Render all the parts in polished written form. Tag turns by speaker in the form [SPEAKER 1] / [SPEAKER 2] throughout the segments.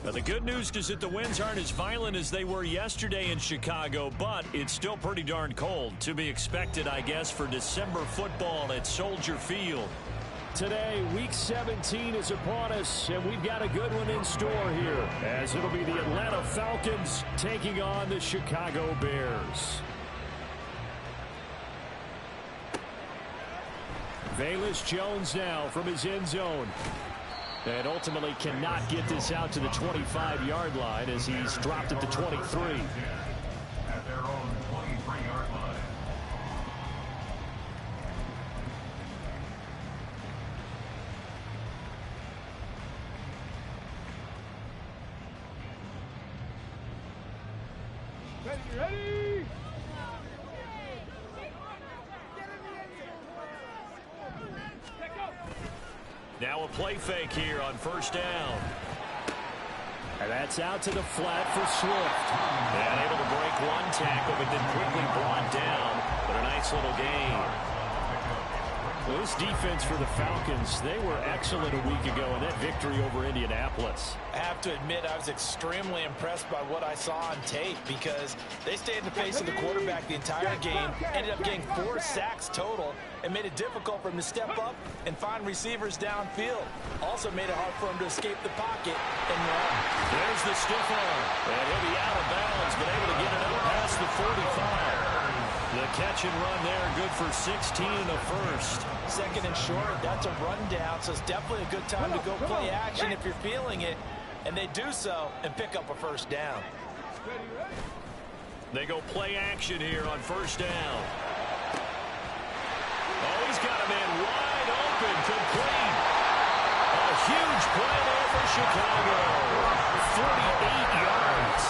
[SPEAKER 1] Now, the good news is that the winds aren't as violent as they were yesterday in Chicago, but it's still pretty darn cold. To be expected, I guess, for December football at Soldier Field.
[SPEAKER 2] Today, Week 17 is upon us, and we've got a good one in store here, as it'll be the Atlanta Falcons taking on the Chicago Bears. Velus Jones now from his end zone. And ultimately cannot get this out to the 25-yard line as he's dropped at the 23.
[SPEAKER 3] At their own 23-yard line.
[SPEAKER 4] Ready?
[SPEAKER 1] Now a play fake here on first down.
[SPEAKER 2] And that's out to the flat for Swift.
[SPEAKER 1] And able to break one tackle, but then quickly brought down. But a nice little gain.
[SPEAKER 2] Well, this defense for the Falcons, they were excellent a week ago in that victory over Indianapolis.
[SPEAKER 5] I have to admit, I was extremely impressed by what I saw on tape because they stayed in the face of the quarterback the entire game, ended up getting 4 sacks total, and made it difficult for him to step up and find receivers downfield. Also made it hard for him to escape the pocket and run.
[SPEAKER 1] There's the stiff arm, and he'll be out of bounds, but able to get it up past the 45. The catch and run there, good for 16 in the first.
[SPEAKER 5] Second and short, that's a rundown, so it's definitely a good time to go play action if you're feeling it. And they do so and pick up a first down.
[SPEAKER 1] They go play action here on first down. Oh, he's got a man wide open, complete. A huge play there for Chicago. 48 yards.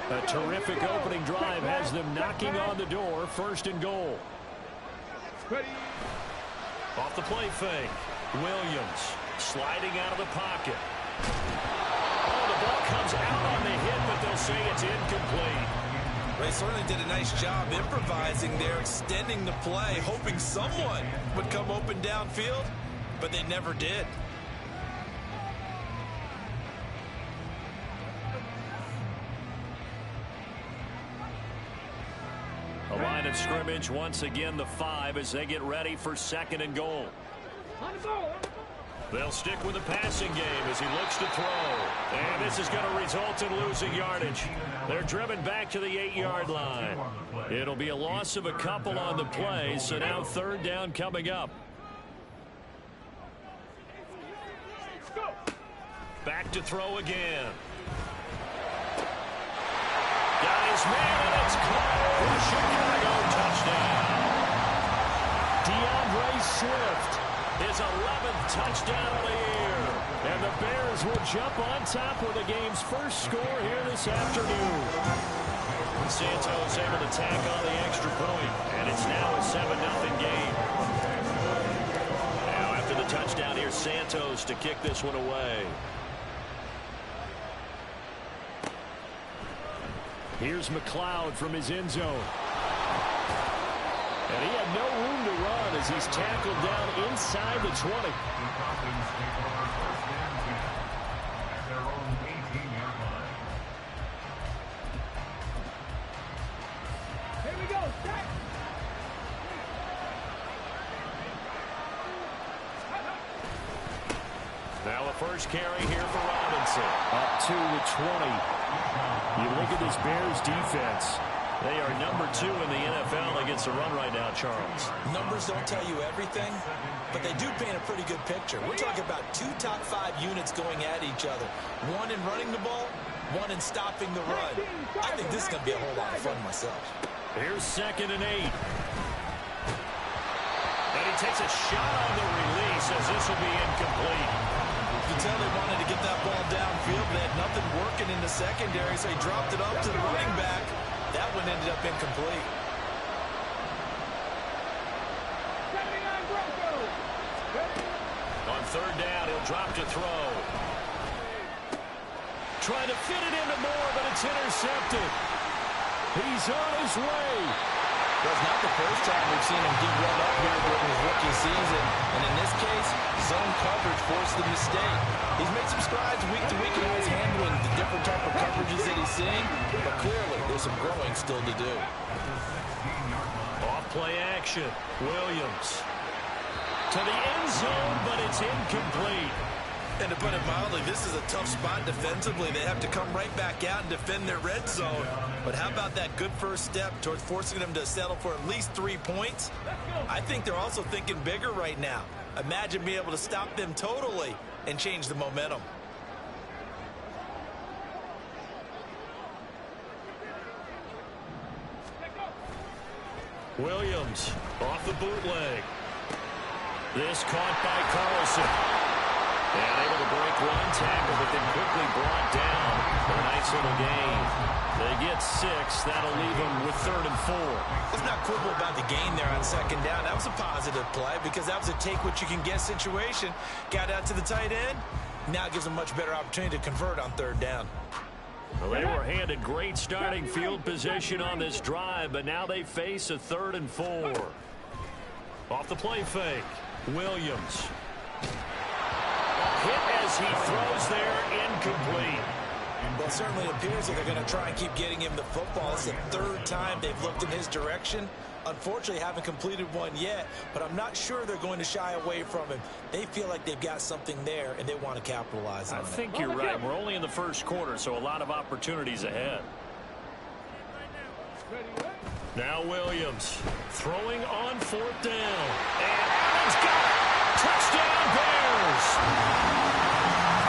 [SPEAKER 2] A terrific opening drive has them knocking on the door, first and goal.
[SPEAKER 1] Off the play fake. Williams sliding out of the pocket. Oh, the ball comes out on the hit, but they'll say it's incomplete.
[SPEAKER 5] They certainly did a nice job improvising there, extending the play, hoping someone would come open downfield, but they never did.
[SPEAKER 1] The line of scrimmage, once again, the 5 as they get ready for second and goal. They'll stick with the passing game as he looks to throw. And this is going to result in losing yardage. They're driven back to the 8-yard line. It'll be a loss of a couple on the play, so now third down coming up. Back to throw again. Got his man, and it's caught for Chicago touchdown.
[SPEAKER 2] DeAndre Swift,
[SPEAKER 1] His 11th touchdown of the year.
[SPEAKER 2] and the Bears will jump on top with the game's first score here this afternoon.
[SPEAKER 1] Santos able to tack on the extra point, and it's now a 7-0 game. Now after the touchdown, here's Santos to kick this one away.
[SPEAKER 2] Here's McLeod from his end zone. And he had no room to run as he's tackled down inside the 20.
[SPEAKER 3] The Falcons take over first and 10 at their own 18-yard line.
[SPEAKER 4] Here we go. Set.
[SPEAKER 1] Now a first carry here for Robinson.
[SPEAKER 2] Up to the 20. You look at this Bears defense.
[SPEAKER 1] They are number 2 in the NFL against the run right now, Charles.
[SPEAKER 5] Numbers don't tell you everything, but they do paint a pretty good picture. We're talking about 2 top 5 units going at each other. One in running the ball, one in stopping the run. I think this is going to be a whole lot of fun myself.
[SPEAKER 1] Here's second and 8. And he takes a shot on the release as this will be incomplete.
[SPEAKER 5] You can tell they wanted to get that ball downfield. They had nothing working in the secondary, so he dropped it up to the running back. That one ended up incomplete.
[SPEAKER 4] 79 Broncos.
[SPEAKER 1] On third down, he'll drop to throw. Trying to fit it into Moore, but it's intercepted.
[SPEAKER 2] He's on his way.
[SPEAKER 5] Well, it's not the first time we've seen him get run up here during his rookie season. And in this case, zone coverage forced the mistake. He's made some strides week to week in his handling the different type of coverages that he's seeing. But clearly, there's some growing still to do.
[SPEAKER 1] Off play action. Williams to the end zone, but it's incomplete.
[SPEAKER 5] And to put it mildly, this is a tough spot defensively. They have to come right back out and defend their red zone. But how about that good first step towards forcing them to settle for at least 3 points? I think they're also thinking bigger right now. Imagine being able to stop them totally and change the momentum.
[SPEAKER 1] Williams off the bootleg. This caught by Carlson. And able to break one tackle, but then quickly brought down. A nice little gain. They get 6. That'll leave them with 3rd and 4.
[SPEAKER 5] Let's not quibble about the gain there on 2nd down. That was a positive play because that was a take-what-you-can-get situation. Got out to the tight end. Now gives them a much better opportunity to convert on 3rd down.
[SPEAKER 1] Well, they were handed great starting field position on this drive, but now they face a 3rd and 4. Off the play fake. Williams. Hit as he throws there, incomplete.
[SPEAKER 5] Well, it certainly appears that they're going to try and keep getting him the football. It's the 3rd time they've looked in his direction. Unfortunately, haven't completed one yet, but I'm not sure they're going to shy away from him. They feel like they've got something there, and they want to capitalize on it.
[SPEAKER 1] I think you're right. We're only in the 1st quarter, so a lot of opportunities ahead. Now Williams throwing on 4th down. And Allen's got it. Touchdown, Bears.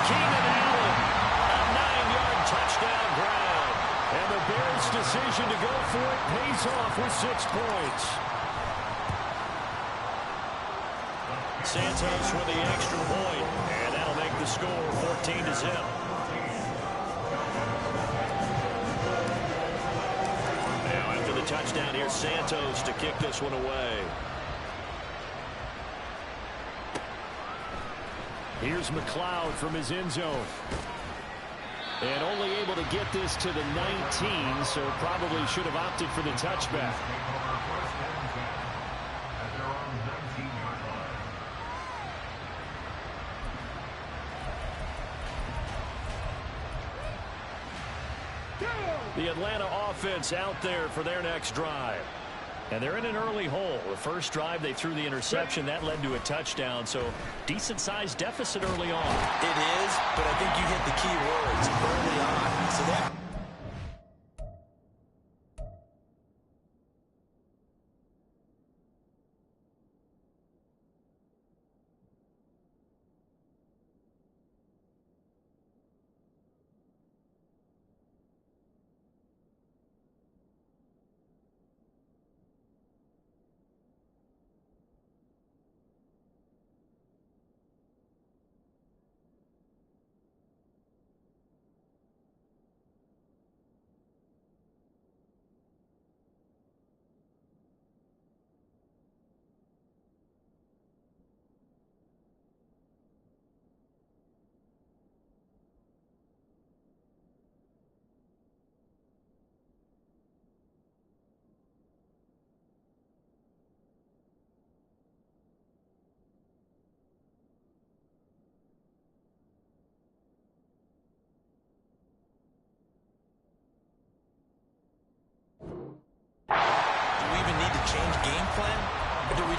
[SPEAKER 1] Keenan Allen, a 9-yard touchdown grab. And the Bears' decision to go for it pays off with 6 points. Santos with the extra point, and that'll make the score 14-0. Now after the touchdown, here's Santos to kick this one away.
[SPEAKER 2] Here's McLeod from his end zone. And only able to get this to the 19, so probably should have opted for the touchback. The Atlanta offense out there for their next drive. And they're in an early hole. The first drive, they threw the interception. That led to a touchdown. So decent-sized deficit early on.
[SPEAKER 5] It is, but I think you hit the key words early on. So that...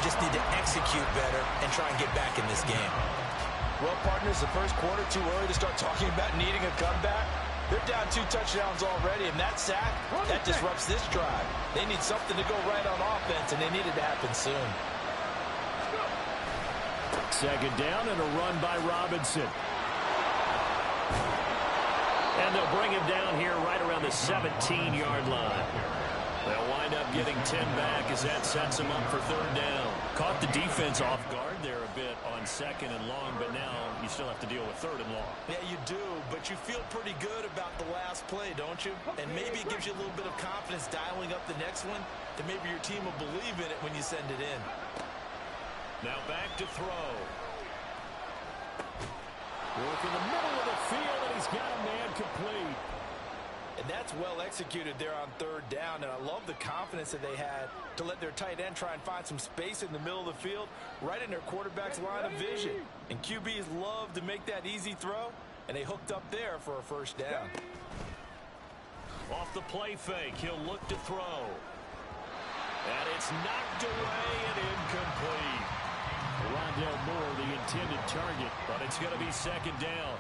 [SPEAKER 5] just need to execute better and try and get back in this game. Well, partners, the first quarter, too early to start talking about needing a comeback. They're down 2 touchdowns already, and that sack, that disrupts this drive. They need something to go right on offense, and they need it to happen soon.
[SPEAKER 2] Second down and a run by Robinson.
[SPEAKER 1] And they'll bring him down here right around the 17-yard line. They'll wind up getting 10 back as that sets them up for third down. Caught the defense off guard there a bit on second and long, but now you still have to deal with third and long.
[SPEAKER 5] Yeah, you do, but you feel pretty good about the last play, don't you? And maybe it gives you a little bit of confidence dialing up the next one, that maybe your team will believe in it when you send it in.
[SPEAKER 1] Now back to throw.
[SPEAKER 2] Work in the middle of the field, and he's got a man complete.
[SPEAKER 5] And that's well executed there on third down. And I love the confidence that they had to let their tight end try and find some space in the middle of the field, right in their quarterback's line of vision. And QBs love to make that easy throw, and they hooked up there for a first down.
[SPEAKER 1] Off the play fake, he'll look to throw. And it's knocked away and incomplete.
[SPEAKER 2] Rondell Moore, the intended target,
[SPEAKER 1] but it's going to be second down.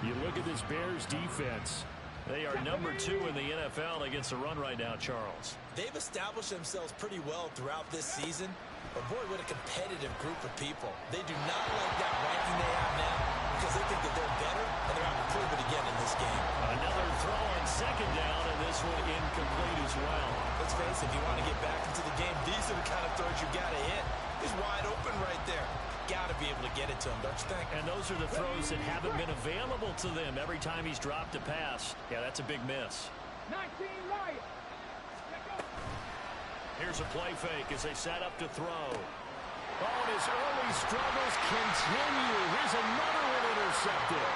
[SPEAKER 2] You look at this Bears defense.
[SPEAKER 1] They are number 2 in the NFL against the run right now, Charles.
[SPEAKER 5] They've established themselves pretty well throughout this season. But, boy, what a competitive group of people. They do not like that ranking they have now because they think that they're better, and they're out to prove it again in this game.
[SPEAKER 1] Another throw on second down, and this one incomplete as well.
[SPEAKER 5] Let's face it, if you want to get back into the game, these are the kind of throws you got to hit. He's wide open right there. Got to be able to get it to him, don't you think?
[SPEAKER 1] And those are the throws that haven't been available to them every time he's dropped a pass. Yeah, that's a big miss.
[SPEAKER 4] 19 right.
[SPEAKER 1] Here's a play fake as they set up to throw.
[SPEAKER 2] Oh, and his early struggles continue. Here's another one intercepted.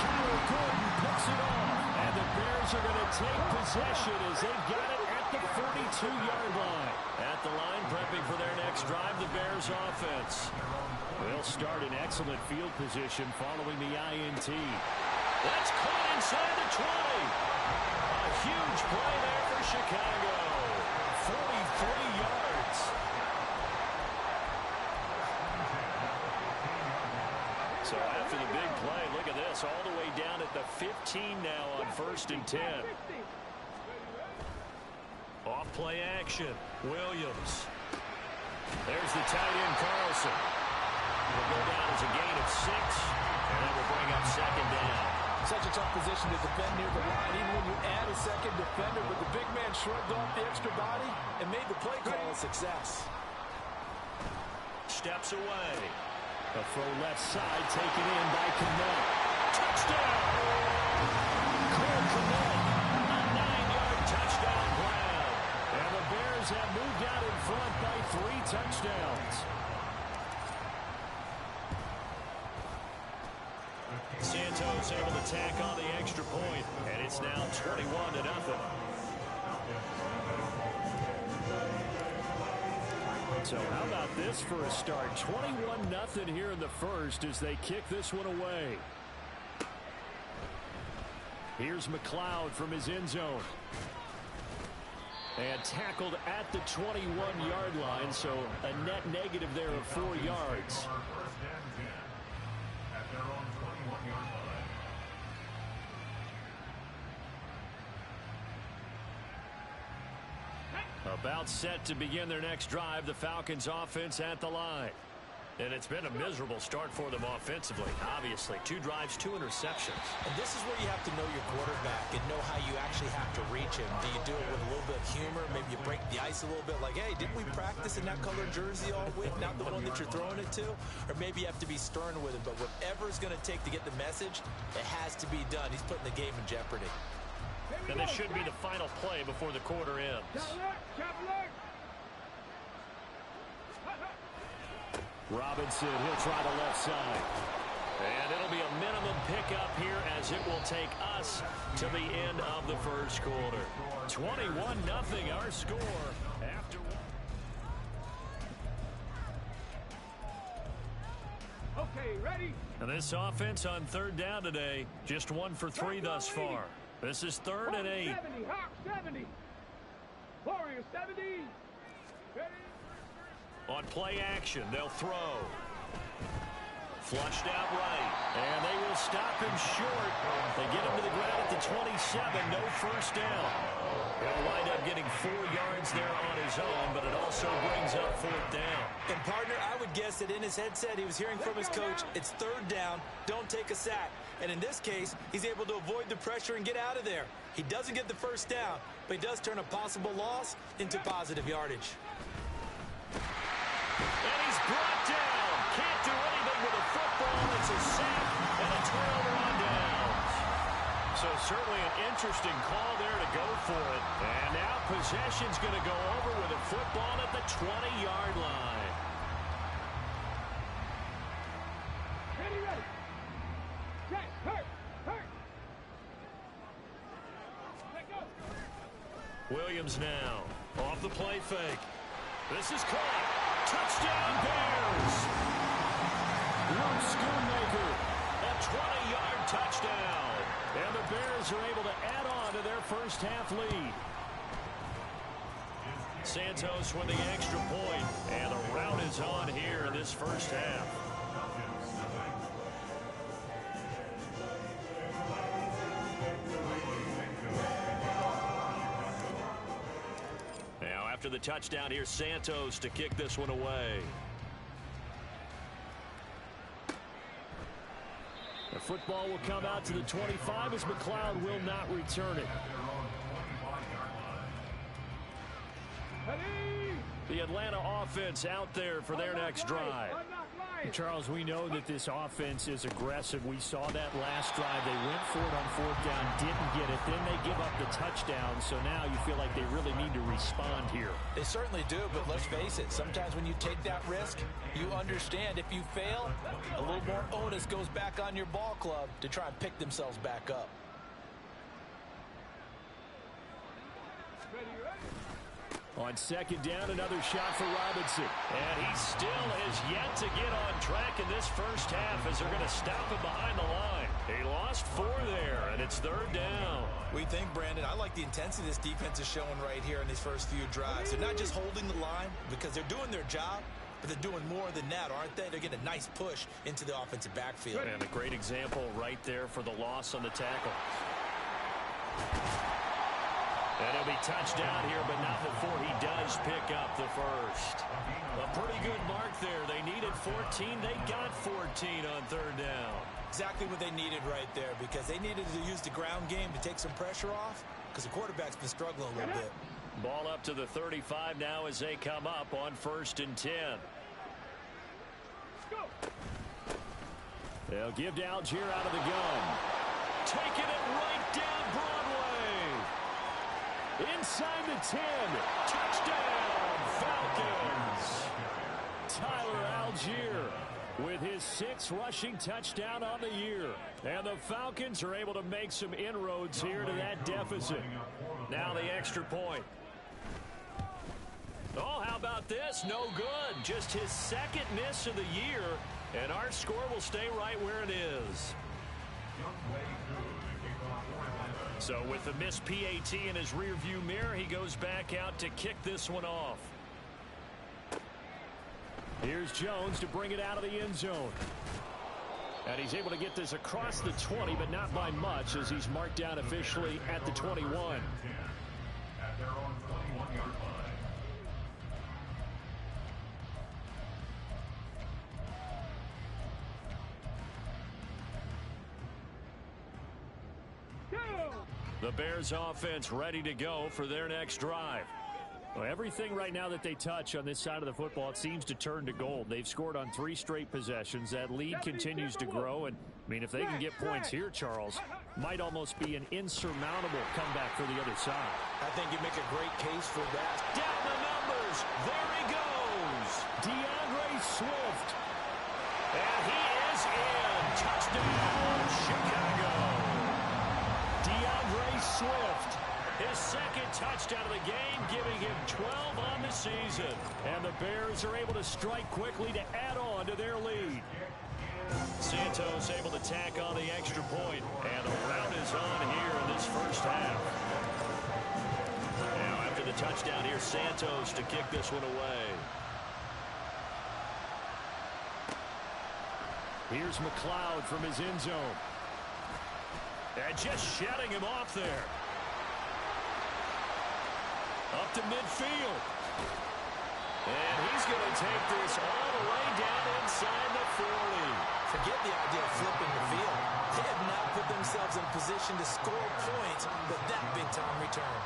[SPEAKER 2] Kyle Gordon picks it off. And the Bears are going to take possession as they've got it at the 42-yard line.
[SPEAKER 1] At the line, prepping for their next drive, the Bears offense.
[SPEAKER 2] They'll start in excellent field position following the INT.
[SPEAKER 1] That's caught inside the 20. A huge play there for Chicago. 43 yards. So after the big play, look at this, all the way down at the 15 now on 1st and 10. Off play action, Williams. There's the tight end, Carlson. Will go down as a gain of 6, and that will bring up second down.
[SPEAKER 5] Such a tough position to defend near the line, even when you add a second defender, but the big man shrugged off the extra body and made the play call a success.
[SPEAKER 1] Steps away.
[SPEAKER 2] A throw left side taken in by Kmet.
[SPEAKER 1] Touchdown! Cole Kmet, a 9-yard touchdown grab.
[SPEAKER 2] And the Bears have moved out in front by 3 touchdowns.
[SPEAKER 1] Santos able to tack on the extra point, and it's now 21-0.
[SPEAKER 2] So how about this for a start? 21-0 here in the first as they kick this one away. Here's McLeod from his end zone. And tackled at the 21-yard line, so a net negative there of 4 yards.
[SPEAKER 1] About set to begin their next drive, the Falcons offense at the line. And it's been a miserable start for them offensively, obviously. 2 drives, 2 interceptions.
[SPEAKER 5] And this is where you have to know your quarterback and know how you actually have to reach him. Do you do it with a little bit of humor? Maybe you break the ice a little bit like, hey, didn't we practice in that colored jersey all week? Not the one that you're throwing it to? Or maybe you have to be stern with him. But whatever it's going to take to get the message, it has to be done. He's putting the game in jeopardy.
[SPEAKER 1] And this should be the final play before the quarter ends.
[SPEAKER 2] Robinson, he'll try the left side.
[SPEAKER 1] And it'll be a minimum pickup here as it will take us to the end of the first quarter. 21-0 our score after one.
[SPEAKER 4] Okay, ready?
[SPEAKER 1] And this offense on third down today, just 1 for 3 thus far. This is 3rd and 8.
[SPEAKER 4] 70, Hawk 70. Warriors 70. Ready?
[SPEAKER 1] On play action, they'll throw. Flushed out right. And they will stop him short. They get him to the ground at the 27. No first down. He'll wind up getting 4 yards there on his own, but it also brings up 4th down.
[SPEAKER 5] And, partner, I would guess that in his headset he was hearing from his coach, it's 3rd down, don't take a sack. And in this case, he's able to avoid the pressure and get out of there. He doesn't get the first down, but he does turn a possible loss into positive yardage.
[SPEAKER 1] And he's brought down. Can't do anything with a football. It's a sack and a turnover on downs. So certainly an interesting call there to go for it. And now possession's going to go over with a football at the 20-yard line.
[SPEAKER 4] Ready, ready. Check, hurt, hurt.
[SPEAKER 1] Williams now. Off the play fake. This is caught. Touchdown Bears. Luke Schoonmaker. A 20-yard touchdown. And the Bears are able to add on to their first half lead. Santos with the extra point. And the rout is on here in this first half. Now after the touchdown, here's Santos to kick this one away. The football will come out to the 25 as McLeod will not return it. The Atlanta offense out there for their next drive.
[SPEAKER 2] Charles, we know that this offense is aggressive. We saw that last drive. They went for it on fourth down, didn't get it. Then they give up the touchdown. So now you feel like they really need to respond here.
[SPEAKER 5] They certainly do, but let's face it. Sometimes when you take that risk, you understand if you fail, a little more onus goes back on your ball club to try and pick themselves back up.
[SPEAKER 2] On second down, another shot for Robinson.
[SPEAKER 1] And he still has yet to get on track in this first half as they're going to stop him behind the line. He lost 4 there, and it's third down.
[SPEAKER 5] We think, Brandon, I like the intensity this defense is showing right here in these first few drives. They're not just holding the line because they're doing their job, but they're doing more than that, aren't they? They're getting a nice push into the offensive backfield.
[SPEAKER 1] And a great example right there for the loss on the tackle. And he'll be touched down here, but not before he does pick up the first. A pretty good mark there. They needed 14. They got 14 on third down.
[SPEAKER 5] Exactly what they needed right there, because they needed to use the ground game to take some pressure off, because the quarterback's been struggling a little bit.
[SPEAKER 1] Ball up to the 35 now as they come up on 1st and 10.
[SPEAKER 2] They'll give to Algier out of the gun.
[SPEAKER 1] Taking it right down Broadway.
[SPEAKER 2] Inside the 10.
[SPEAKER 1] Touchdown, Falcons.
[SPEAKER 2] Tyler Algier with his 6th rushing touchdown on the year.
[SPEAKER 1] And the Falcons are able to make some inroads here to that deficit. Now the extra point. Oh, how about this? No good. Just his 2nd miss of the year. And our score will stay right where it is. So with the missed PAT in his rearview mirror, he goes back out to kick this one off.
[SPEAKER 2] Here's Jones to bring it out of the end zone. And he's able to get this across the 20, but not by much, as he's marked down officially at the 21.
[SPEAKER 3] At their own 21-yard line.
[SPEAKER 1] The Bears offense ready to go for their next drive.
[SPEAKER 2] Well, everything right now that they touch on this side of the football, it seems to turn to gold. They've scored on 3 straight possessions. That lead continues to grow. And, I mean, if they can get points here, Charles, might almost be an insurmountable comeback for the other side.
[SPEAKER 5] I think you make a great case for that.
[SPEAKER 1] Down the numbers. There he goes.
[SPEAKER 2] DeAndre Swift.
[SPEAKER 1] And he is in. Touchdown, Chicago.
[SPEAKER 2] DeAndre Swift.
[SPEAKER 1] His 2nd touchdown of the game, giving him 12 on the season.
[SPEAKER 2] And the Bears are able to strike quickly to add on to their lead.
[SPEAKER 1] Santos able to tack on the extra point. And the rout is on here in this first half. Now after the touchdown, here's Santos to kick this one away.
[SPEAKER 2] Here's McLeod from his end zone.
[SPEAKER 1] And just shutting him off there. Up to midfield. And he's going to take this all the way down inside the 40.
[SPEAKER 5] Forget the idea of flipping the field. They have now put themselves in position to score points with that big-time return.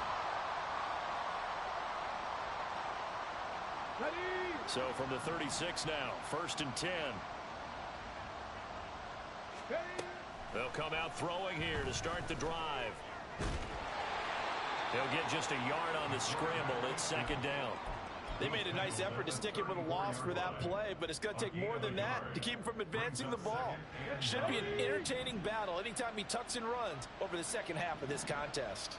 [SPEAKER 1] So from the 36 now, 1st and 10. They'll come out throwing here to start the drive. They'll get just a yard on the scramble. It's 2nd down.
[SPEAKER 5] They made a nice effort to stick it with a loss for that play, but it's going to take more than that to keep him from advancing the ball. Should be an entertaining battle anytime he tucks and runs over the second half of this contest.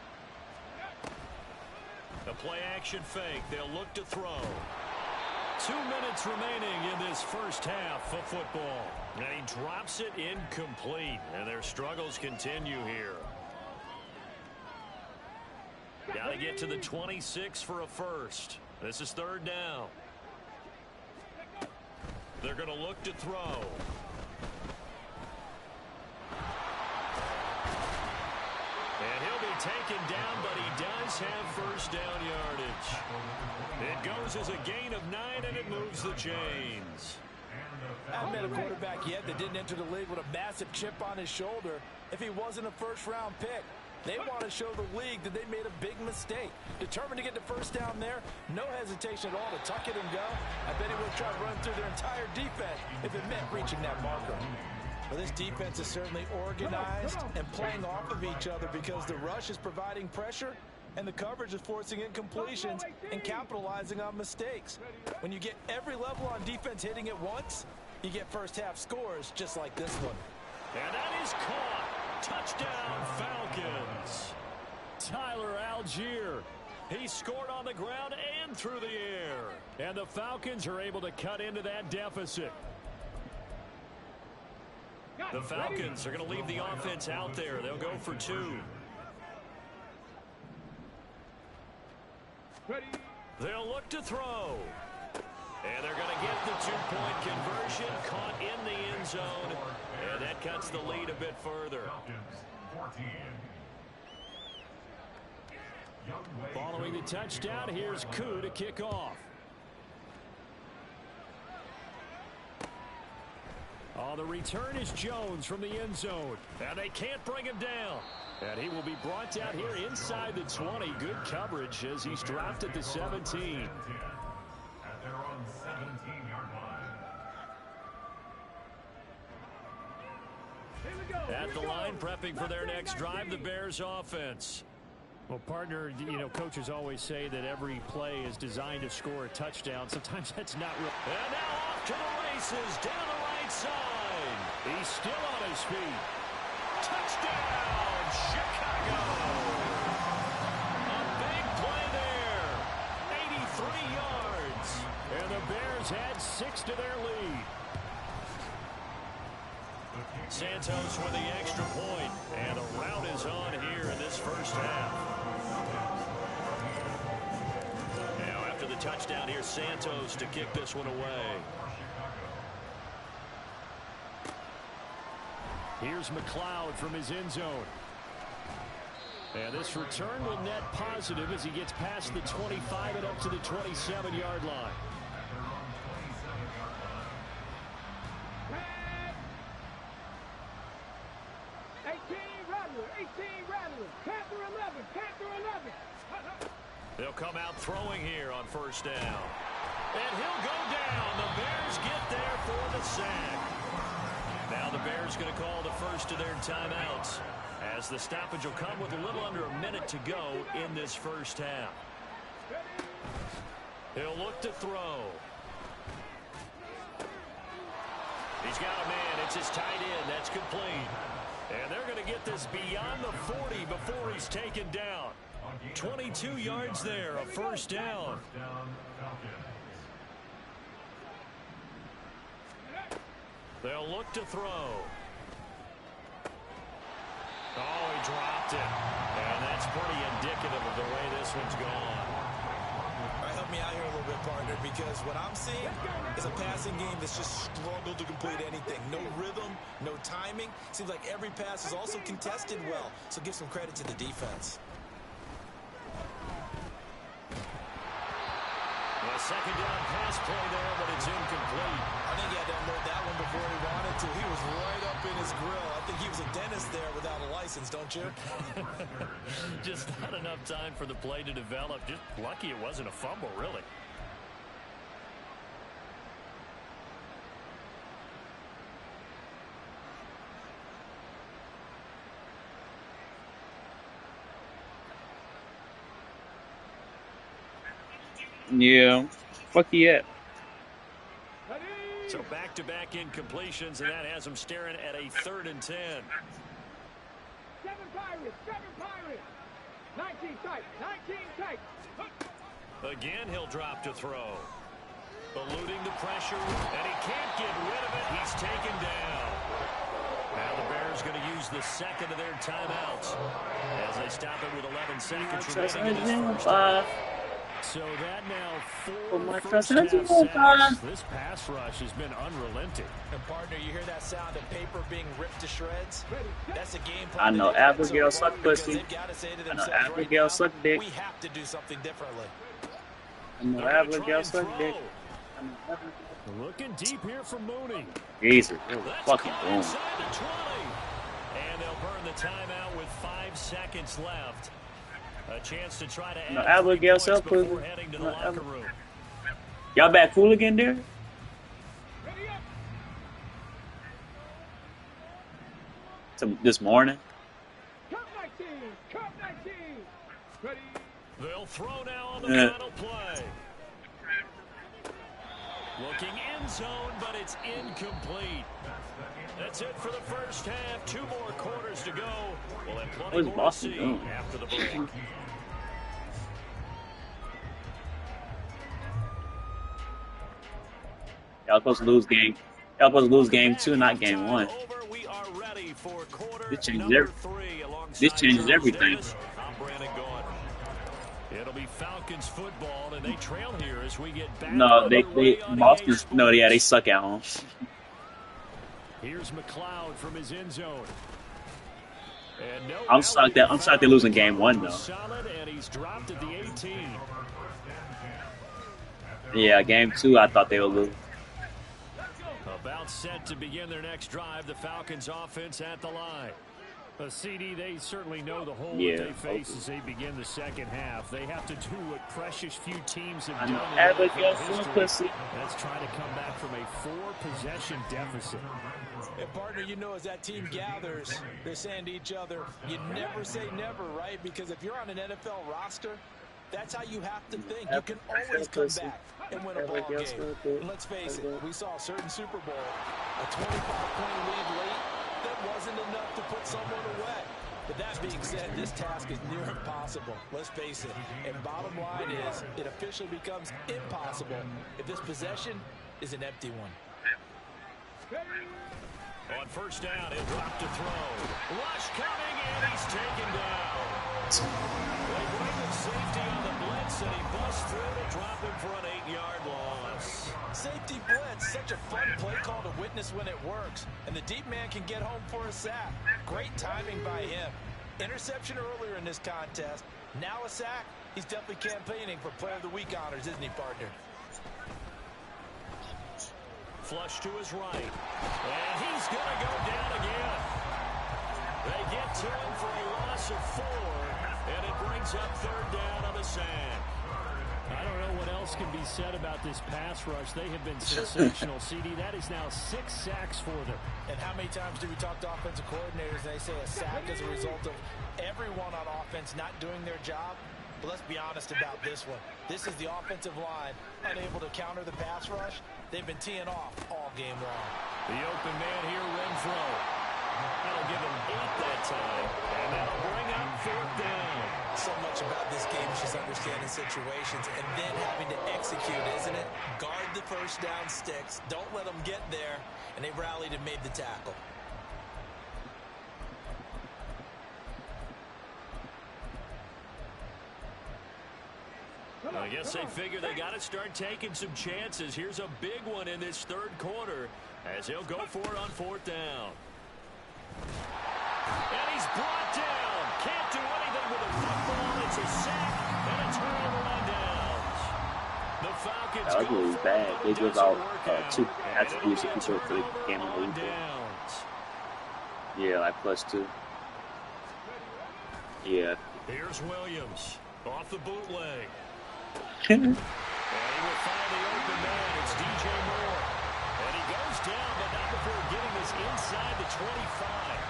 [SPEAKER 1] A play-action fake. They'll look to throw. 2 minutes remaining in this first half of football. And he drops it incomplete. And their struggles continue here. Got to get to the 26 for a first. This is third down. They're going to look to throw. And he'll be taken down, but he does have first down yardage. It goes as a gain of 9, and it moves the chains.
[SPEAKER 5] I haven't met a quarterback yet that didn't enter the league with a massive chip on his shoulder if he wasn't a first-round pick. They want to show the league that they made a big mistake. Determined to get the first down there, no hesitation at all to tuck it and go. I bet he would try to run through their entire defense if it meant reaching that marker. Well, this defense is certainly organized and playing off of each other because the rush is providing pressure and the coverage is forcing incompletions and capitalizing on mistakes. When you get every level on defense hitting at once, you get first half scores just like this one.
[SPEAKER 1] And that is caught. Touchdown, Falcons. Tyler Algier. He scored on the ground and through the air. And the Falcons are able to cut into that deficit. The Falcons are going to leave the offense out there. They'll go for 2. They'll look to throw. And they're going to get the 2-point conversion, caught in the end zone. And that cuts the lead a bit further. Following the touchdown, here's Koo to kick off. Oh, the return is Jones from the end zone. And they can't bring him down. And he will be brought down here inside the 20. Good coverage as he's dropped at the 17.
[SPEAKER 3] At their own 17-yard line.
[SPEAKER 1] At the line, prepping for their next drive, the Bears offense. Well, partner, coaches always say that every play is designed to score a touchdown. Sometimes that's not real. And now off to the races, down the right side. He's still on his feet. Touchdown, Chicago. A big play there. 83 yards. And the Bears add 6 to their lead. Santos with the extra point, and the rout is on here in this first half. Now after the touchdown, here's Santos to kick this one away. Here's McLeod from his end zone. And this return will net positive as he gets past the 25 and up to the 27-yard line.
[SPEAKER 4] 18 Rattler, Panther 11, Panther 11.
[SPEAKER 1] They'll come out throwing here on first down. And he'll go down. The Bears get there for the sack. Now the Bears going to call the first of their timeouts, as the stoppage will come with a little under a minute to go in this first half. He'll look to throw. He's got a man. It's his tight end. That's complete. And they're going to get this beyond the 40 before he's taken down. 22 yards there, a first down. They'll look to throw. Oh, he dropped it. And that's pretty indicative of the way this one's gone.
[SPEAKER 5] All right, help me out here a little bit, partner, because what I'm seeing is a passing game that's just struggled to complete anything. No rhythm, no timing. Seems like every pass is also contested well, so give some credit to the defense.
[SPEAKER 1] A second down pass play there, but it's incomplete.
[SPEAKER 5] I think he had to unload that one before he wanted to. He was right up in his grill. I think he was a dentist there without a license, don't you?
[SPEAKER 1] Just not enough time for the play to develop. Just lucky it wasn't a fumble, really.
[SPEAKER 6] Yeah. Fuck yeah.
[SPEAKER 1] So back-to-back incompletions, and that has them staring at a 3rd and 10.
[SPEAKER 4] 7 Pirates, 7 Pirates. 19 tight. 19 tight.
[SPEAKER 1] Again, he'll drop to throw. Eluding the pressure, and he can't get rid of it. He's taken down. Now the Bears going to use the second of their timeouts as they stop it with 11 seconds remaining in this first half.
[SPEAKER 2] So that now
[SPEAKER 6] Oh, my
[SPEAKER 2] 4
[SPEAKER 6] first
[SPEAKER 2] first-half
[SPEAKER 6] half.
[SPEAKER 2] sacks. This pass rush has been unrelenting.
[SPEAKER 5] And partner, you hear that sound of paper being ripped to shreds? That's a game plan.
[SPEAKER 6] I know
[SPEAKER 5] that they've had
[SPEAKER 6] Abigail
[SPEAKER 5] so
[SPEAKER 6] suck
[SPEAKER 5] far because
[SPEAKER 6] pussy.
[SPEAKER 5] they've got to say to
[SPEAKER 6] I know
[SPEAKER 5] themselves right
[SPEAKER 6] Abigail
[SPEAKER 5] now,
[SPEAKER 6] suck dick.
[SPEAKER 5] we have to do something differently.
[SPEAKER 6] I know
[SPEAKER 1] They're gonna try
[SPEAKER 6] Abigail
[SPEAKER 1] and
[SPEAKER 6] suck
[SPEAKER 1] throw.
[SPEAKER 6] dick.
[SPEAKER 2] Looking deep here for Mooney.
[SPEAKER 6] Jesus, it was
[SPEAKER 1] That's
[SPEAKER 6] fucking
[SPEAKER 1] caught
[SPEAKER 6] boom.
[SPEAKER 1] inside the 20. And they'll burn the timeout with 5 seconds left. A chance to try to
[SPEAKER 6] No,
[SPEAKER 1] add
[SPEAKER 6] Abigail
[SPEAKER 1] 3 points
[SPEAKER 6] self-pussy.
[SPEAKER 1] before heading to the
[SPEAKER 6] No,
[SPEAKER 1] locker room.
[SPEAKER 6] Y'all back cool again there?
[SPEAKER 4] Ready up.
[SPEAKER 6] This morning?
[SPEAKER 4] Count 19. Count 19. Ready.
[SPEAKER 1] They'll throw now on the
[SPEAKER 6] Yeah.
[SPEAKER 1] final play. Looking end zone, but it's incomplete. That's it for the first half. 2 more quarters to go. We'll have plenty
[SPEAKER 6] What's
[SPEAKER 1] more
[SPEAKER 6] Boston
[SPEAKER 1] to see
[SPEAKER 6] doing?
[SPEAKER 1] after the break.
[SPEAKER 6] Y'all supposed to lose game. Y'all supposed to lose game 2, not game 1.
[SPEAKER 1] Over. We are ready for quarter
[SPEAKER 6] This changes
[SPEAKER 1] number
[SPEAKER 6] every-
[SPEAKER 1] 3 alongside
[SPEAKER 6] this changes
[SPEAKER 1] Charles
[SPEAKER 6] everything.
[SPEAKER 1] Davis. I'm Brandon Gaudin. It'll be Falcons football, and they trail here as we get back.
[SPEAKER 6] No, they
[SPEAKER 1] underway on
[SPEAKER 6] Boston.
[SPEAKER 1] EA
[SPEAKER 6] No, yeah, they
[SPEAKER 1] Sports.
[SPEAKER 6] suck at home.
[SPEAKER 2] Here's McLeod from his end zone.
[SPEAKER 1] And no
[SPEAKER 6] I'm shocked that- I'm shocked they're losing game 1 though.
[SPEAKER 2] Solid, and he's dropped at the 18.
[SPEAKER 6] Yeah, game 2, I thought they would lose.
[SPEAKER 1] About set to begin their next drive, the Falcons offense at the line.
[SPEAKER 2] A CD, they certainly know the hole
[SPEAKER 6] Yeah,
[SPEAKER 2] that they face
[SPEAKER 6] okay.
[SPEAKER 2] as they begin the second half. They have to do what precious few teams have
[SPEAKER 6] I
[SPEAKER 2] done
[SPEAKER 6] know
[SPEAKER 2] in
[SPEAKER 6] Abigail
[SPEAKER 2] NFL
[SPEAKER 6] suck
[SPEAKER 2] history.
[SPEAKER 6] pussy.
[SPEAKER 2] That's try to come back from a 4-possession deficit.
[SPEAKER 5] And partner, you know, as that team gathers, they're saying to each other, you never say never, right? Because if you're on an NFL roster, that's how you have to think. You can always come back and win a ball game. And let's face it, we saw a certain Super Bowl, a 25-point lead late, that wasn't enough to put someone away. But that being said, this task is near impossible. Let's face it. And bottom line is, it officially becomes impossible if this possession is an empty one.
[SPEAKER 1] On first down, he'll drop to throw. Rush coming, and he's taken down. They bring the safety on the blitz, and he busts through to drop him for an 8-yard loss.
[SPEAKER 5] Safety blitz, such a fun play call to witness when it works. And the deep man can get home for a sack. Great timing by him. Interception earlier in this contest. Now a sack. He's definitely campaigning for Player of the Week honors, isn't he, partner?
[SPEAKER 1] Flush to his right. And he's going to go down again. They get to him for a loss of 4, and it brings up third down on the sack.
[SPEAKER 2] I don't know what else can be said about this pass rush. They have been sensational, CD. That is now 6 sacks for them.
[SPEAKER 5] And how many times do we talk to offensive coordinators and they say a sack as a result of everyone on offense not doing their job? But let's be honest about this one. This is the offensive line unable to counter the pass rush. They've been teeing off all game long.
[SPEAKER 1] The open man here, Renfro. That'll give him 8 that time, and that'll bring up 4th down.
[SPEAKER 5] So much about this game is just understanding situations and then having to execute, isn't it? Guard the first down sticks. Don't let them get there. And they rallied and made the tackle.
[SPEAKER 1] I guess they figure they got to start taking some chances. Here's a big one in this third quarter as he'll go for it on 4th down. And he's brought down. Can't do anything with the football. It's a sack and a turnover on downs. The Falcons
[SPEAKER 6] That was
[SPEAKER 1] go
[SPEAKER 6] really
[SPEAKER 1] for it,
[SPEAKER 6] bad.
[SPEAKER 1] but
[SPEAKER 6] They
[SPEAKER 1] it
[SPEAKER 6] give
[SPEAKER 1] doesn't
[SPEAKER 6] out
[SPEAKER 1] work out.
[SPEAKER 6] 2
[SPEAKER 1] And
[SPEAKER 6] attributes
[SPEAKER 1] it'll
[SPEAKER 6] if
[SPEAKER 1] be
[SPEAKER 6] you
[SPEAKER 1] a
[SPEAKER 6] go for the
[SPEAKER 1] turnover
[SPEAKER 6] game
[SPEAKER 1] on
[SPEAKER 6] of the
[SPEAKER 1] downs.
[SPEAKER 6] Yeah, like +2. Yeah.
[SPEAKER 1] Here's Williams off the bootleg. And he will find the open man. It's DJ Moore. And he goes down, but not before getting this inside the 25.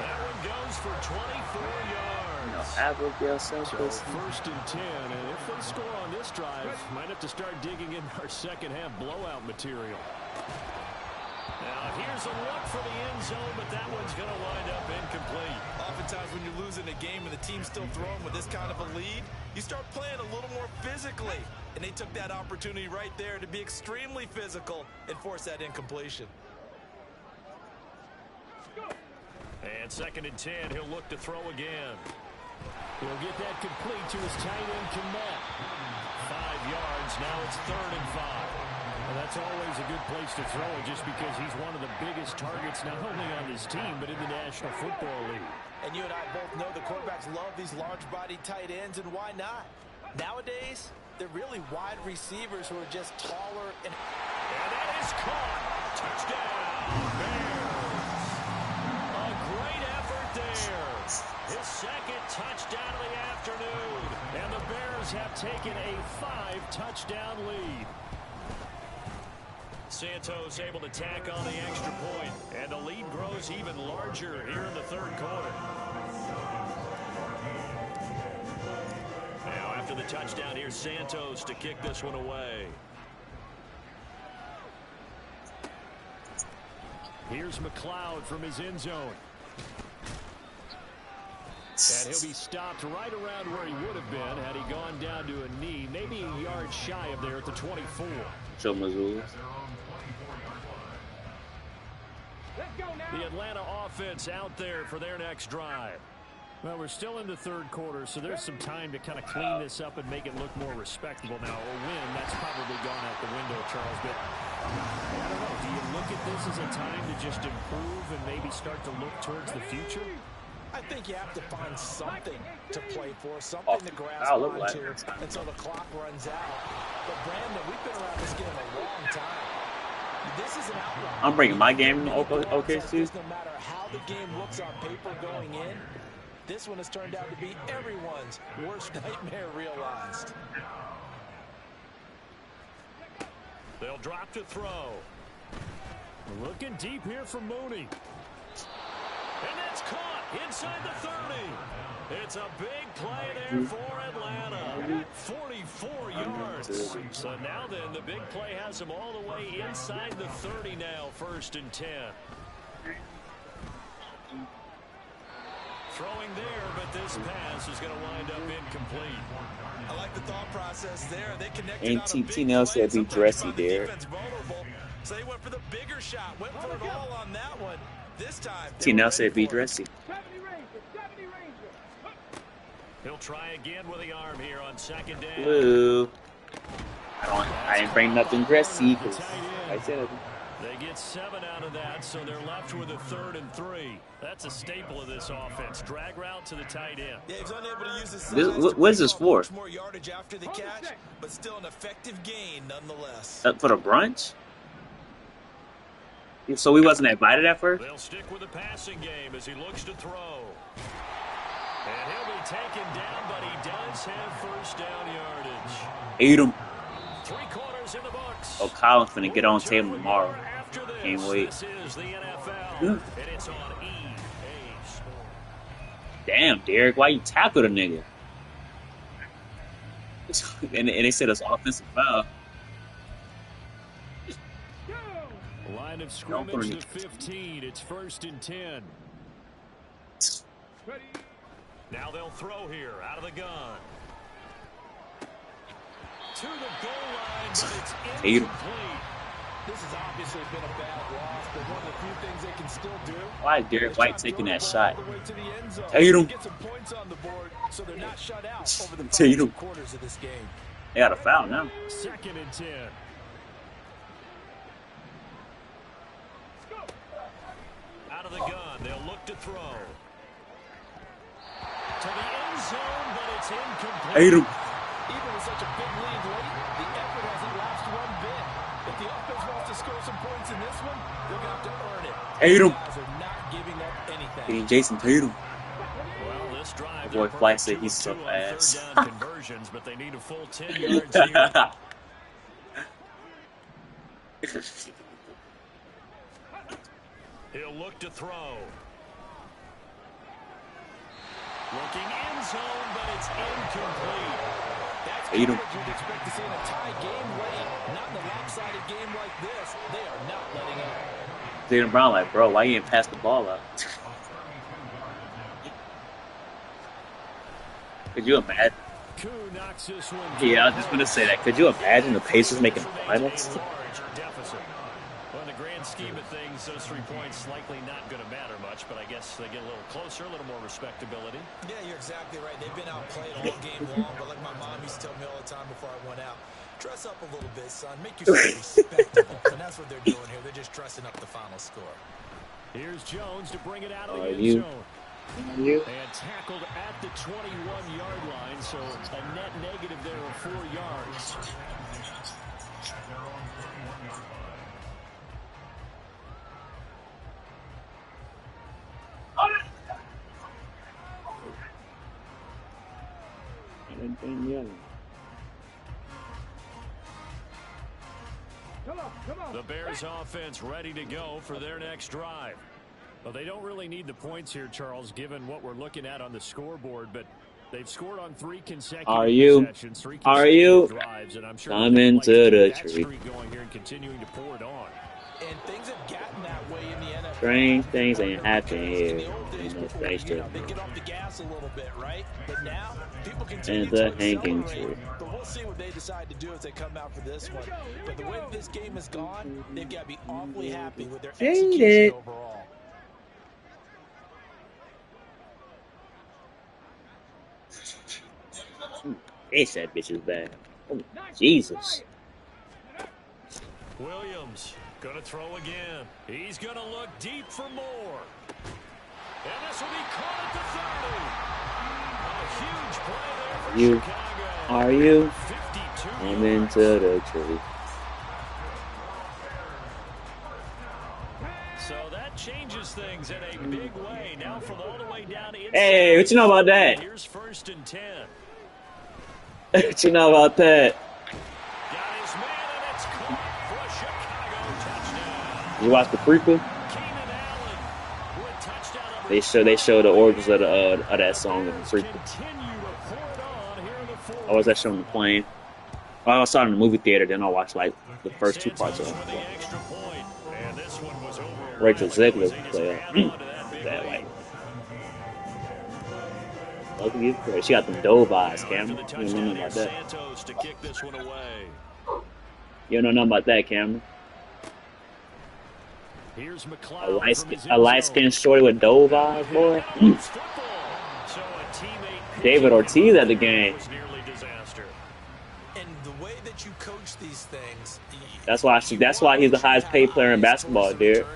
[SPEAKER 1] That one goes for 24 yards.
[SPEAKER 6] Abigail
[SPEAKER 2] So
[SPEAKER 6] self-pussy.
[SPEAKER 2] 1st and 10, and if they score on this drive, might have to start digging in our second half blowout material.
[SPEAKER 1] Now here's a look for the end zone, but that one's going to wind up incomplete.
[SPEAKER 5] Oftentimes when you're losing a game and the team's still throwing with this kind of a lead, you start playing a little more physically. And they took that opportunity right there to be extremely physical and force that incompletion.
[SPEAKER 1] And 2nd and 10, he'll look to throw again.
[SPEAKER 2] He'll get that complete to his tight end, Komet.
[SPEAKER 1] 5 yards, now it's 3rd and 5.
[SPEAKER 2] Well, that's always a good place to throw it just because he's one of the biggest targets not only on his team but in the National Football League.
[SPEAKER 5] And you and I both know the quarterbacks love these large-bodied tight ends, and why not? Nowadays, they're really wide receivers who are just taller and
[SPEAKER 1] that is caught. Touchdown, Bears. A great effort there. His 2nd touchdown of the afternoon. And the Bears have taken a 5-touchdown lead. Santos able to tack on the extra point, and the lead grows even larger here in the 3rd quarter. Now after the touchdown, here's Santos to kick this one away.
[SPEAKER 2] Here's McLeod from his end zone. And he'll be stopped right around where he would have been had he gone down to a knee, maybe a yard shy of there at the 24.
[SPEAKER 6] Show Missouri.
[SPEAKER 1] The Atlanta offense out there for their next drive.
[SPEAKER 2] Well, we're still in the 3rd quarter, so there's some time to kind of clean this up and make it look more respectable. Now, a win, that's probably gone out the window, Charles. But I don't know. Do you look at this as a time to just improve and maybe start to look towards the future?
[SPEAKER 5] I think you have to find something to play for, something to grasp onto until the clock runs out. But, Brandon, we've been around this game a long time. This is an outlier.
[SPEAKER 6] I'm bringing my game to OKC.
[SPEAKER 5] No matter how the game looks on paper going in, this one has turned out to be everyone's worst nightmare realized.
[SPEAKER 1] They'll drop to throw.
[SPEAKER 2] Looking deep here from Mooney.
[SPEAKER 1] And that's caught inside the 30. It's a big play there for Atlanta. 44 yards. So now then, the big play has them all the way inside the 30 now, 1st and 10. Throwing there, but this pass is going to wind up incomplete.
[SPEAKER 5] I like the thought process there. They connected
[SPEAKER 6] Ain't TNL said be dressy there.
[SPEAKER 5] So they went for the bigger shot, went for it all on that one. This time,
[SPEAKER 6] TNL said be dressy.
[SPEAKER 1] He'll try again with the arm here on 2nd down.
[SPEAKER 6] Blue. I didn't bring nothing dressy because I said it.
[SPEAKER 1] They get 7 out of that, so they're left with a 3rd and 3. That's a staple of this offense. Drag route to the tight end.
[SPEAKER 5] Yeah, he's unable to use his
[SPEAKER 6] What is this for?
[SPEAKER 5] more yardage after the catch, but still an effective gain nonetheless.
[SPEAKER 6] For the brunch? So we wasn't invited at first?
[SPEAKER 1] They'll stick with the passing game as he looks to throw. And he'll be taken down, but he does have 1st down yardage.
[SPEAKER 6] Ate him.
[SPEAKER 1] 3 quarters in the books.
[SPEAKER 6] Oh, Colin's finna get on table tomorrow. Can't wait.
[SPEAKER 1] This is the NFL, and it's on EA Sports.
[SPEAKER 6] Damn, Derek, why you tackle the nigga? and they said it's offensive foul.
[SPEAKER 2] Line of scrimmage to 15. It's 1st and 10.
[SPEAKER 1] Now they'll throw here out of the gun. To the goal line, but it's incomplete.
[SPEAKER 5] This has obviously been a bad loss, but one of the few things they can still do.
[SPEAKER 6] Why is Derek White taking that shot?
[SPEAKER 5] Tatum. Get some points on the board so they're not shut out over the final quarters of this game.
[SPEAKER 6] They got a foul now.
[SPEAKER 2] 2nd and 10.
[SPEAKER 1] Out of the gun, they'll look to throw. To the end zone, but it's incomplete.
[SPEAKER 6] Ate him.
[SPEAKER 5] Even with such a big lead late, the effort hasn't lapsed one bit. If the offense wants to score some points in this one, they're going to have to earn it.
[SPEAKER 6] Tatum.
[SPEAKER 5] The guys are not giving up anything.
[SPEAKER 6] Getting Jason Tatum.
[SPEAKER 1] Well, this drive,
[SPEAKER 6] Boy, Fly said he's so fast.
[SPEAKER 1] Conversions, but they need a full 10 yards here. He'll look to throw. Looking end zone, but it's incomplete. That's what you'd expect to see in a tie game late. Not in a lopsided game like this. They are not letting up.
[SPEAKER 6] Jaylen Brown like, bro, why you didn't pass the ball out? Could you imagine? Yeah, I was just gonna say that. Could you imagine the Pacers making finals?
[SPEAKER 1] Well, in the grand scheme of things, those 3 points likely not going to matter much, but I guess they get a little closer, a little more respectability.
[SPEAKER 5] Yeah, you're exactly right. They've been outplayed all game long, but like my mom used to tell me all the time before I went out, dress up a little bit, son. Make yourself respectable. And that's what they're doing here. They're just dressing up the final score.
[SPEAKER 2] Here's Jones to bring it out of the
[SPEAKER 6] Are
[SPEAKER 2] end
[SPEAKER 6] you?
[SPEAKER 2] zone.
[SPEAKER 6] You?
[SPEAKER 2] And tackled at the 21-yard line, so a net negative there of 4 yards.
[SPEAKER 1] The Bears offense ready to go for their next drive. Well, they don't really need the points here, Charles, given what we're looking at on the scoreboard, but they've scored on 3 consecutive possessions, 3 consecutive drives, and I'm sure
[SPEAKER 6] coming
[SPEAKER 1] like
[SPEAKER 6] to the
[SPEAKER 1] that
[SPEAKER 6] tree.
[SPEAKER 1] streak going here and continuing to pour it on.
[SPEAKER 5] And things have gotten that way in the NFL.
[SPEAKER 6] Strange things ain't happening here.
[SPEAKER 5] In the old days before, they get off the gas a little bit, right? But now, people continue to accelerate. But we'll see what they decide to do as they come out for this one. But the way that this game has gone, they've got to be awfully happy with their execution overall.
[SPEAKER 6] It's that bitch is bad. Oh, Jesus.
[SPEAKER 1] Williams going to throw again. He's going to look deep for more. And this will be caught at the 30. A huge play there for Chicago.
[SPEAKER 6] Are you?
[SPEAKER 1] 52
[SPEAKER 6] I'm into the tree.
[SPEAKER 1] So that changes things in a big way. Now from all the way down inside.
[SPEAKER 6] Hey, what you know about that?
[SPEAKER 1] Here's 1st and 10.
[SPEAKER 6] What you know about that?
[SPEAKER 1] Got his man, and it's caught for a Chicago touchdown.
[SPEAKER 6] You watch the prequel?
[SPEAKER 1] Keenan Allen with touchdown number
[SPEAKER 6] They show the origins of that song in the prequel.
[SPEAKER 1] continue to pour it on here in the fourth.
[SPEAKER 6] I was that show on the plane. I saw it in the movie theater, then I watched like the first 2 parts of
[SPEAKER 1] Santos with the
[SPEAKER 6] it.
[SPEAKER 1] extra point, and this one was over.
[SPEAKER 6] Rachel Ziegler
[SPEAKER 1] They just
[SPEAKER 6] play
[SPEAKER 1] add on to that big
[SPEAKER 6] that
[SPEAKER 1] lead.
[SPEAKER 6] way. Look at you. She got them Dove eyes,
[SPEAKER 1] After
[SPEAKER 6] Cameron.
[SPEAKER 1] the
[SPEAKER 6] You don't know
[SPEAKER 1] touchdown,
[SPEAKER 6] nothing about
[SPEAKER 1] here's
[SPEAKER 6] that.
[SPEAKER 1] Santos to kick this one away.
[SPEAKER 6] You don't know nothing about that, Cameron.
[SPEAKER 1] Here's
[SPEAKER 6] A
[SPEAKER 1] McLeod
[SPEAKER 6] light
[SPEAKER 1] from his
[SPEAKER 6] a light skinned shorty with Dove eyes, boy.
[SPEAKER 1] So a teammate
[SPEAKER 6] David Ortiz at the game.
[SPEAKER 1] was nearly disaster.
[SPEAKER 5] And the way that you coach these things,
[SPEAKER 6] That's why he's the highest paid player in basketball, dude.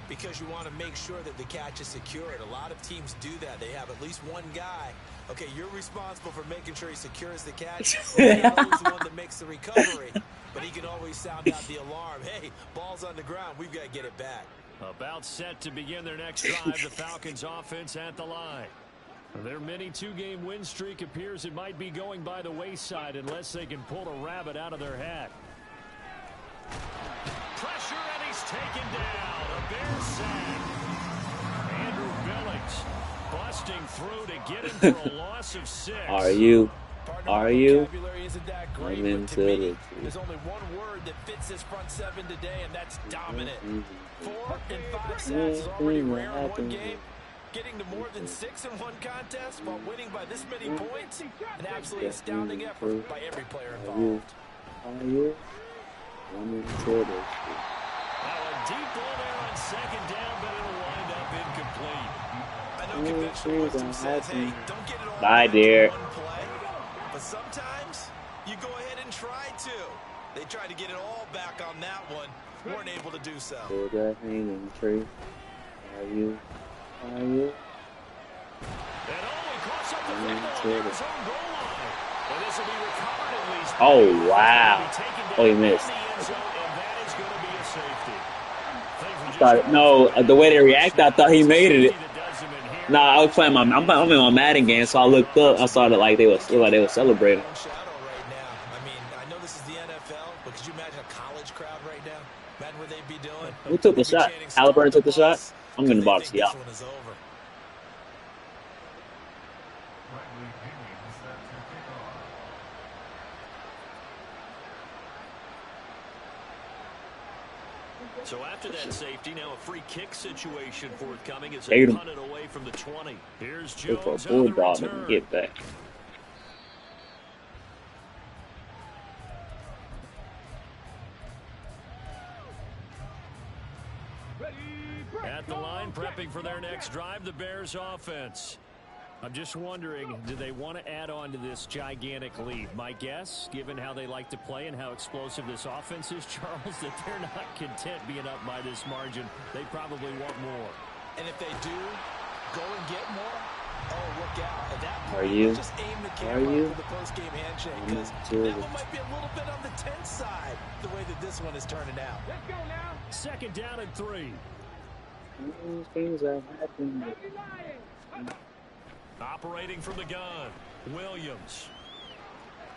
[SPEAKER 5] Because you want to make sure that the catch is secured. A lot of teams do that. They have at least one guy. Okay, you're responsible for making sure he secures the catch. He's always the one that makes the recovery. But he can always sound out the alarm. Hey, ball's on the ground. We've got to get it back.
[SPEAKER 1] About set to begin their next drive, the Falcons offense at the line. Their mini 2-game win streak appears it might be going by the wayside unless they can pull a rabbit out of their hat. Pressure, and he's taken down. A Bears sack. Andrew Billings busting through to get him for a loss of 6.
[SPEAKER 6] Are you? Are you?
[SPEAKER 5] Vocabulary isn't that great,
[SPEAKER 6] I'm
[SPEAKER 5] but
[SPEAKER 6] into
[SPEAKER 5] to me,
[SPEAKER 6] it.
[SPEAKER 5] there's only one word that fits this front 7 today, and that's dominant. 4 and 5 sacks is already rare in one game. Getting to more than 6 in one contest while winning by this many points, an absolutely astounding effort by every player involved.
[SPEAKER 6] Are you? I'm into it.
[SPEAKER 1] Now a deep ball there on 2nd down, but it'll wind up incomplete.
[SPEAKER 5] I know conventional wisdom says, hey, don't get it all
[SPEAKER 6] Bye,
[SPEAKER 5] right
[SPEAKER 6] dear.
[SPEAKER 5] in one play, but sometimes you go ahead and try to. They tried to get it all back on that one, weren't able to do so.
[SPEAKER 6] To the hanging tree. Are you? Are you?
[SPEAKER 1] And he crossed up the football near his own goal line. And this will be recovered at least.
[SPEAKER 6] Oh, wow. Oh, he missed.
[SPEAKER 1] And that is going to be a safety.
[SPEAKER 6] No, the way they react, I thought he made it. Nah, I was playing I'm in my Madden game, so I looked up. I saw that they were celebrating.
[SPEAKER 5] Shadow right now. I mean, I know this is the NFL, but could you imagine a college crowd right now? Imagine what they'd be doing.
[SPEAKER 6] Who took the shot? Halliburton took the shot. I'm gonna box you out.
[SPEAKER 5] This one is over.
[SPEAKER 1] So after that safety, now a free kick situation forthcoming as they punt it away from the 20. Here's Jones on the return.
[SPEAKER 6] Get back.
[SPEAKER 1] At the line, prepping for their next drive, the Bears offense. I'm just wondering, do they want to add on to this gigantic lead? My guess, given how they like to play and how explosive this offense is, Charles, that they're not content being up by this margin. They probably want more.
[SPEAKER 5] And if they do go and get more, oh, look out. At that point,
[SPEAKER 6] Are you?
[SPEAKER 5] just aim the camera for the post-game handshake, because that one might be a little bit on the tense side, the way that this one is turning out.
[SPEAKER 4] Let's go now.
[SPEAKER 1] Second down and 3.
[SPEAKER 6] Things are happening.
[SPEAKER 1] Operating from the gun, Williams.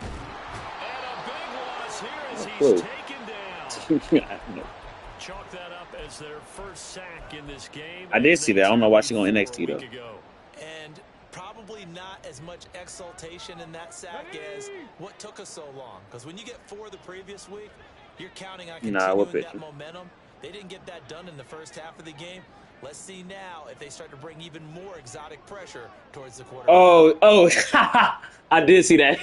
[SPEAKER 1] And a big loss here as he's taken down. Chalk that up as their first sack in this game.
[SPEAKER 6] I did see that. I don't know why she's going NXT though.
[SPEAKER 5] And probably not as much exaltation in that sack as what took us so long. Because when you get 4 the previous week, you're counting on continuing that momentum. They didn't get that done in the first half of the game. Let's see now if they start to bring even more exotic pressure towards the quarterback.
[SPEAKER 6] Oh, I did see that.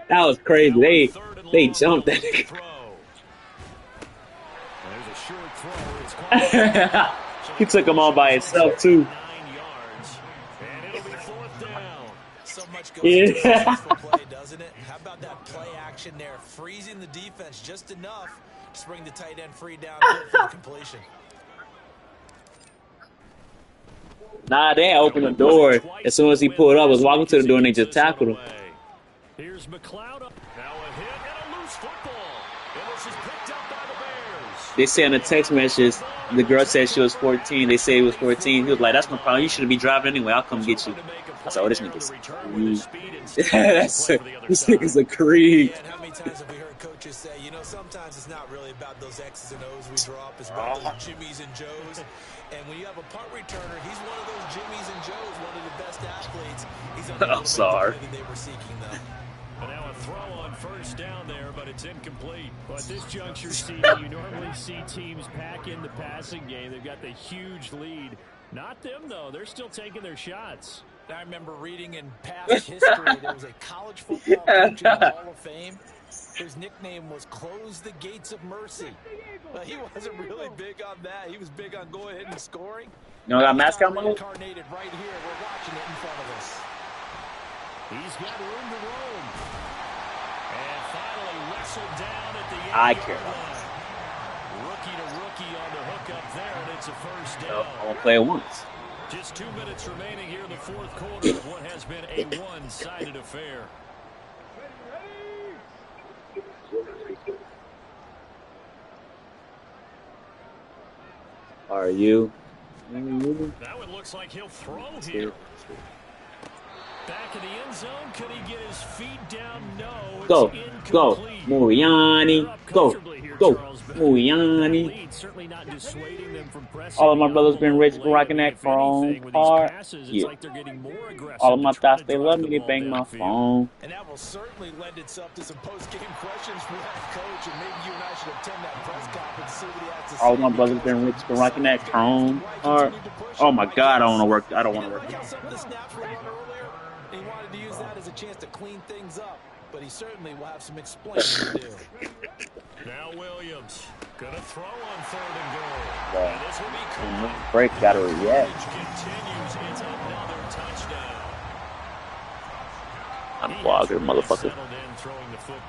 [SPEAKER 6] That was crazy. They jumped that. He took him all by himself too.
[SPEAKER 1] 9 yards, and it'll be 4th down.
[SPEAKER 5] So much goes into successful play, doesn't it? How about that play action there, freezing the defense just enough to bring the tight end free down for the completion.
[SPEAKER 6] Nah, they opened the door. As soon as he pulled up, was walking to the door and they just tackled him.
[SPEAKER 1] Here's McLeod. Now a hit and a loose football. And this is picked up by the Bears.
[SPEAKER 6] They say in the text message, the girl said she was 14. They say he was 14. He was like, "That's no problem. You shouldn't be driving anyway. I'll come get you." I said, "Oh, this nigga's this nigga's a creep."
[SPEAKER 5] Yeah, and how many times have we heard coaches say, you know, sometimes it's not really about those X's and O's we drop. It's about those Jimmies and Joes. And when you have a punt returner, he's one of those Jimmies and Joes, one of the best athletes. He's
[SPEAKER 6] I'm sorry.
[SPEAKER 5] They were seeking them.
[SPEAKER 1] But now a throw on first down there, but it's incomplete. Well, at this juncture, Steve, you normally see teams pack in the passing game. They've got the huge lead. Not them, though. They're still taking their shots.
[SPEAKER 5] I remember reading in past history, there was a college football coach in the Hall of Fame. His nickname was Close the Gates of Mercy. He wasn't really big on that. He was big on going ahead and scoring.
[SPEAKER 6] You know that mascot mode?
[SPEAKER 5] Incarnated right here. We're watching it in front of us.
[SPEAKER 1] He's got room to roam. And finally wrestled down at the end.
[SPEAKER 6] I care about
[SPEAKER 1] this. Rookie to rookie on the hook up there, and it's a first down.
[SPEAKER 6] I won't play it once.
[SPEAKER 1] Just 2 minutes remaining here in the fourth quarter of what has been a one-sided affair.
[SPEAKER 6] Are you?
[SPEAKER 1] That one looks like he'll throw here. Back in the end zone, could he get his feet down? No, it's
[SPEAKER 6] go,
[SPEAKER 1] incomplete.
[SPEAKER 6] Muriani, go, Muriani.
[SPEAKER 1] Certainly not dissuading them from pressing.
[SPEAKER 6] All of my brothers been rich for rocking that chrome car. Yeah. All of my thoughts, they love me, they bang my phone.
[SPEAKER 5] And that will certainly lend itself to some post-game questions for that coach, and maybe you and I should attend that press conference, see what he has to say.
[SPEAKER 6] All of my brothers been rich for rocking that chrome car. Oh my God, I don't want to work. I don't want to work.
[SPEAKER 5] He wanted to use that as a chance to clean things up, but he certainly will have some explaining to do.
[SPEAKER 1] Now Williams gonna throw on 3rd and goal. And this will be caught.
[SPEAKER 6] Break got to react.
[SPEAKER 1] Continues. It's another touchdown.
[SPEAKER 6] I'm vlogger, motherfucker.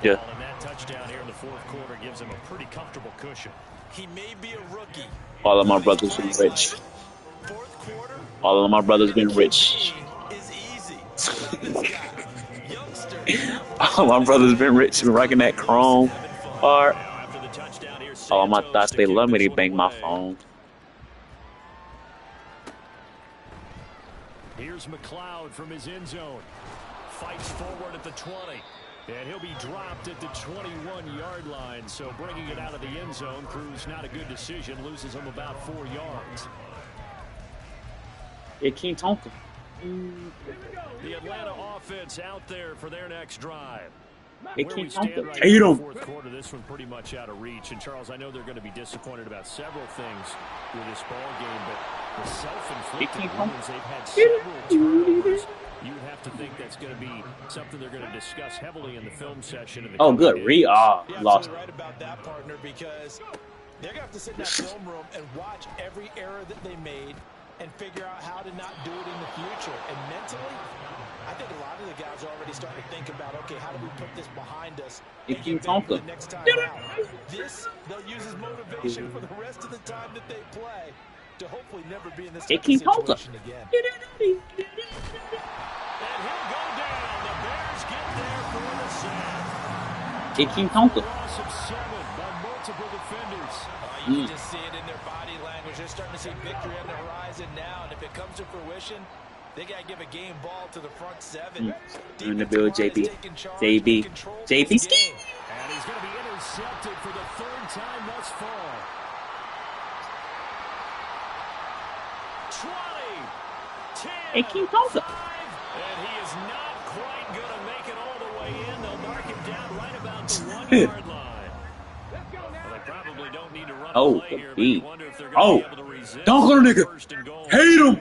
[SPEAKER 6] Yeah.
[SPEAKER 1] And that touchdown here in the fourth quarter gives him a pretty comfortable cushion.
[SPEAKER 5] He may be a rookie.
[SPEAKER 6] All of my brothers been rich. All of my brothers been rich. All my brothers been rich and rocking that chrome car. All my thoughts, they love me, they bang my phone.
[SPEAKER 1] Here's McLeod from his end zone. Fights forward at the 20. And he'll be dropped at the 21-yard line. So bringing it out of the end zone proves not a good decision. Loses him about 4 yards.
[SPEAKER 6] Yeah, King Tonka.
[SPEAKER 1] The Atlanta offense out there for their next drive.
[SPEAKER 6] They
[SPEAKER 1] Where we
[SPEAKER 6] can't count
[SPEAKER 1] stand
[SPEAKER 6] the
[SPEAKER 1] right now in the
[SPEAKER 6] Tatum.
[SPEAKER 1] fourth quarter, this one pretty much out of reach. And, Charles, I know they're going to be disappointed about several things with this ball game, but the self-inflicted wounds, they've had several turnovers. You would have to think that's going to be something they're going to discuss heavily in the film session. In the
[SPEAKER 6] Oh, good.
[SPEAKER 1] games.
[SPEAKER 5] You're
[SPEAKER 6] Lost.
[SPEAKER 5] absolutely right about that, partner, because they're going to have to sit in that film room and watch every error that they made and figure out how to not do it in the future. And mentally, I think a lot of the guys are already starting to think about, okay, how do we put this behind us and get better for the next time out? This, they'll use as motivation for the rest of the time that they play to hopefully never be in this type of situation again.
[SPEAKER 1] And he'll go down. The Bears get there for the sack.
[SPEAKER 6] It can count them.
[SPEAKER 2] Loss of 7 by multiple defenders.
[SPEAKER 5] You can just see it in their body language. They're starting to see victory on the horizon now. And if it comes to fruition, they got to give a game ball to the front 7.
[SPEAKER 6] In the build, JB. JB. JB ski.
[SPEAKER 2] And he's going to be intercepted for the 3rd time thus far.
[SPEAKER 1] 20, 10,
[SPEAKER 6] It can count them.
[SPEAKER 1] 5, and he is not quite going to make it all the way in. They'll mark him down right about the 1-yard line. Well, they probably don't need to run
[SPEAKER 6] Oh,
[SPEAKER 1] a play
[SPEAKER 6] the
[SPEAKER 1] here, but
[SPEAKER 6] beat.
[SPEAKER 1] you wonder if they're going to be able to resist.
[SPEAKER 6] Dunk on a nigga.
[SPEAKER 1] First and goal.
[SPEAKER 6] Hate him.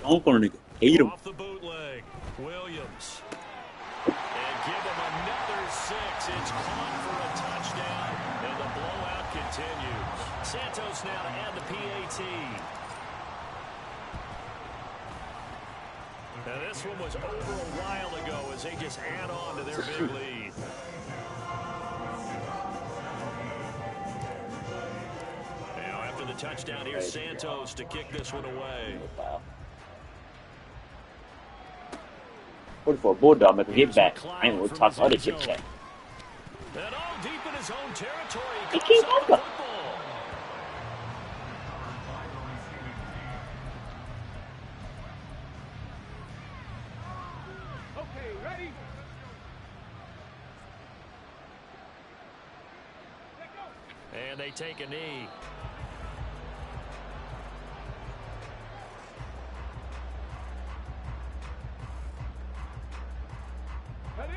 [SPEAKER 6] Dunk on a nigga. Hate him.
[SPEAKER 1] Off the bootleg, Williams. And give him another 6. It's caught for a touchdown, and the blowout continues. Santos now to add the PAT. Now this one was over a while ago as they just add on to their big lead. Now after the touchdown, here's Santos to kick this one away.
[SPEAKER 6] What for a bulldog make a hit back? I ain't gonna talk other chip chat.
[SPEAKER 1] And all deep in his own territory.
[SPEAKER 6] He can't
[SPEAKER 1] Coughs up
[SPEAKER 6] help
[SPEAKER 1] the
[SPEAKER 6] it.
[SPEAKER 1] football.
[SPEAKER 4] Okay, ready?
[SPEAKER 1] And they take a knee.
[SPEAKER 4] Ready?